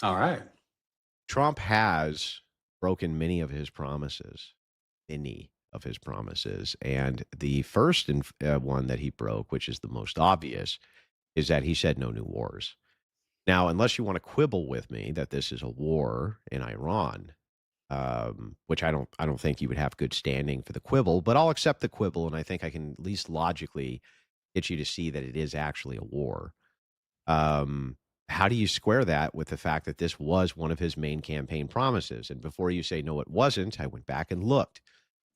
All right. Trump has broken many of his promises. And the first one that he broke, which is the most obvious, is that he said no new wars. Now, unless you want to quibble with me that this is a war in Iran, which I don't think you would have good standing for the quibble, but I'll accept the quibble, and I think I can at least logically get you to see that it is actually a war. Um, how do you square that with the fact that this was one of his main campaign promises? And before you say no, it wasn't, I went back and looked.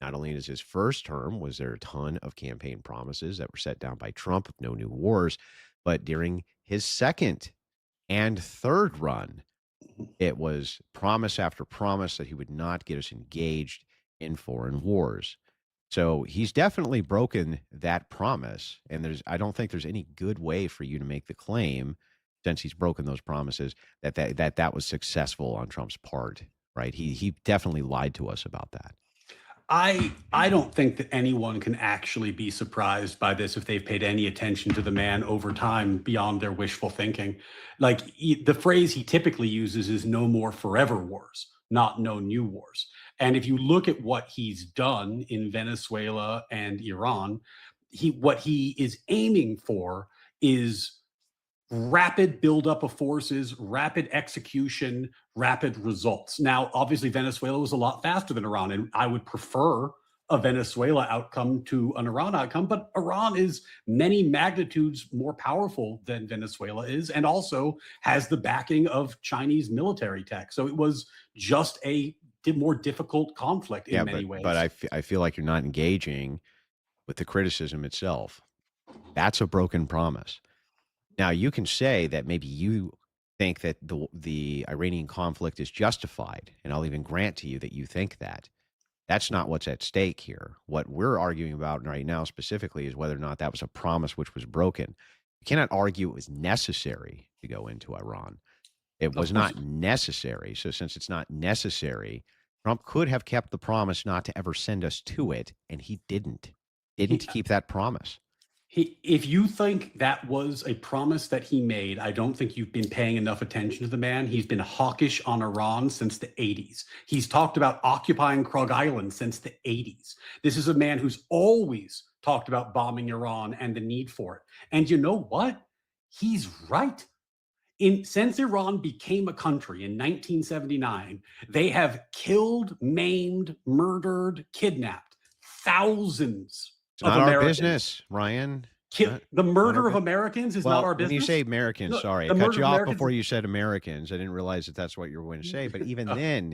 Not only is his first term was there a ton of campaign promises that were set down by Trump with no new wars, but during his second and third run, it was promise after promise that he would not get us engaged in foreign wars. So he's definitely broken that promise, and I don't think there's any good way for you to make the claim, since he's broken those promises, that was successful on Trump's part, right? He definitely lied to us about that. I don't think that anyone can actually be surprised by this if they've paid any attention to the man over time beyond their wishful thinking. Like the phrase he typically uses is no more forever wars, not no new wars. And if you look at what he's done in Venezuela and Iran, what he is aiming for is rapid buildup of forces, rapid execution, rapid results. Now, obviously, Venezuela was a lot faster than Iran, and I would prefer a Venezuela outcome to an Iran outcome, but Iran is many magnitudes more powerful than Venezuela is, and also has the backing of Chinese military tech. So it was just a more difficult conflict in Yeah, many but ways. I feel like you're not engaging with the criticism itself. That's a broken promise. Now, you can say that maybe you think that the Iranian conflict is justified, and I'll even grant to you that you think that. That's not what's at stake here. What we're arguing about right now specifically is whether or not that was a promise which was broken. You cannot argue it was necessary to go into Iran. It Of was course, not necessary. So since it's not necessary, Trump could have kept the promise not to ever send us to it, and he didn't. he Didn't keep that promise. if you think that was a promise that he made, I don't think you've been paying enough attention to the man. He's been hawkish on Iran since the 80s. He's talked about occupying Krug Island since the 80s. This is a man who's always talked about bombing Iran and the need for it. And you know what? He's right. Since Iran became a country in 1979, they have killed, maimed, murdered, kidnapped thousands It's of not our Americans. business, Ryan. The Not our murder of business. Americans is not Well, our when you say business. Americans, Look, sorry, I the cut murder you of off Americans. before you said Americans. I didn't realize that that's what you were going to say. But even then,